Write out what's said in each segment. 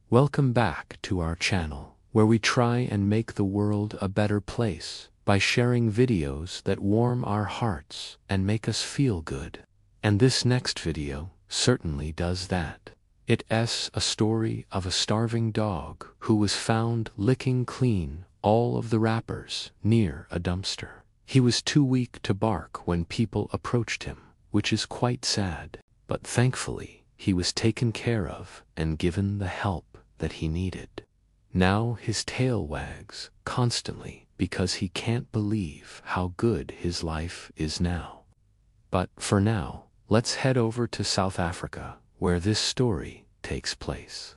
Welcome back to our channel, where we try and make the world a better place by sharing videos that warm our hearts and make us feel good. And this next video certainly does that. It's a story of a starving dog who was found licking clean all of the wrappers near a dumpster. He was too weak to bark when people approached him, which is quite sad, but thankfully he was taken care of and given the help that he needed. Now his tail wags constantly because he can't believe how good his life is now. But for now, let's head over to South Africa, where this story takes place.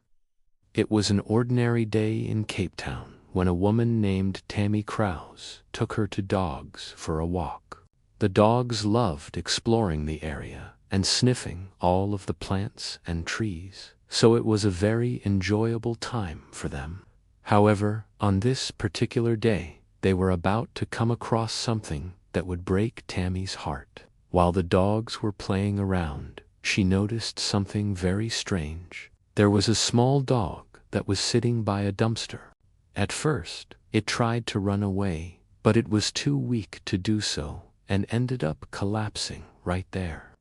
It was an ordinary day in Cape Town when a woman named Tammy Krause took her two dogs for a walk. The dogs loved exploring the area and sniffing all of the plants and trees, so it was a very enjoyable time for them. However, on this particular day, they were about to come across something that would break Tammy's heart. While the dogs were playing around, she noticed something very strange. There was a small dog that was sitting by a dumpster. At first, it tried to run away, but it was too weak to do so and ended up collapsing right there.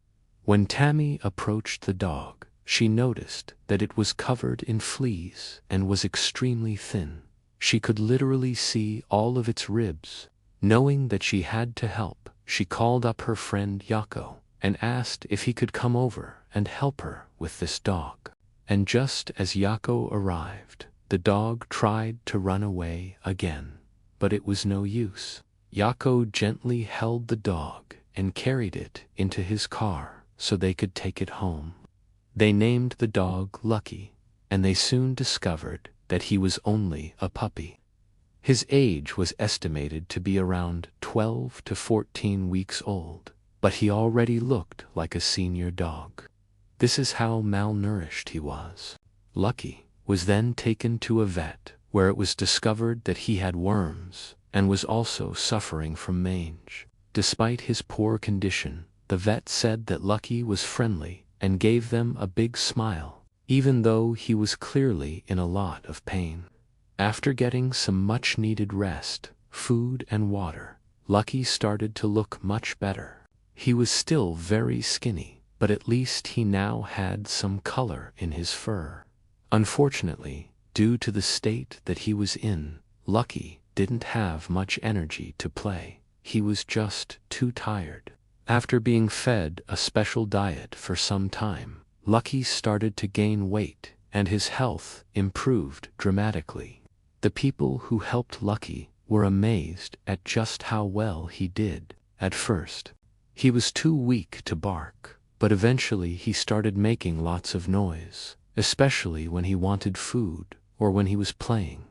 When Tammy approached the dog, she noticed that it was covered in fleas and was extremely thin. She could literally see all of its ribs. Knowing that she had to help, she called up her friend Jaco and asked if he could come over and help her with this dog. And just as Jaco arrived, the dog tried to run away again, but it was no use. Jaco gently held the dog and carried it into his car so they could take it home. They named the dog Lucky, and they soon discovered that he was only a puppy. His age was estimated to be around 12 to 14 weeks old, but he already looked like a senior dog. This is how malnourished he was. Lucky was then taken to a vet, where it was discovered that he had worms and was also suffering from mange. Despite his poor condition, the vet said that Lucky was friendly and gave them a big smile, even though he was clearly in a lot of pain. After getting some much-needed rest, food and water, Lucky started to look much better. He was still very skinny, but at least he now had some color in his fur. Unfortunately, due to the state that he was in, Lucky didn't have much energy to play. He was just too tired. After being fed a special diet for some time, Lucky started to gain weight and his health improved dramatically. The people who helped Lucky were amazed at just how well he did. At first, he was too weak to bark, but eventually he started making lots of noise, especially when he wanted food or when he was playing.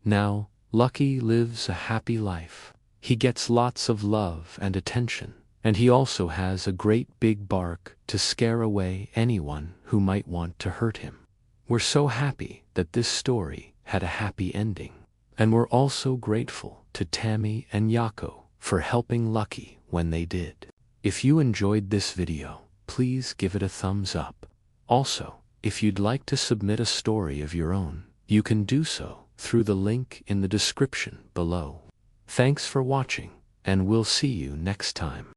Now, Lucky lives a happy life. He gets lots of love and attention, and he also has a great big bark to scare away anyone who might want to hurt him. We're so happy that this story had a happy ending, and we're also grateful to Tammy and Jaco for helping Lucky when they did. If you enjoyed this video, please give it a thumbs up. Also, if you'd like to submit a story of your own, you can do so through the link in the description below. Thanks for watching, and we'll see you next time.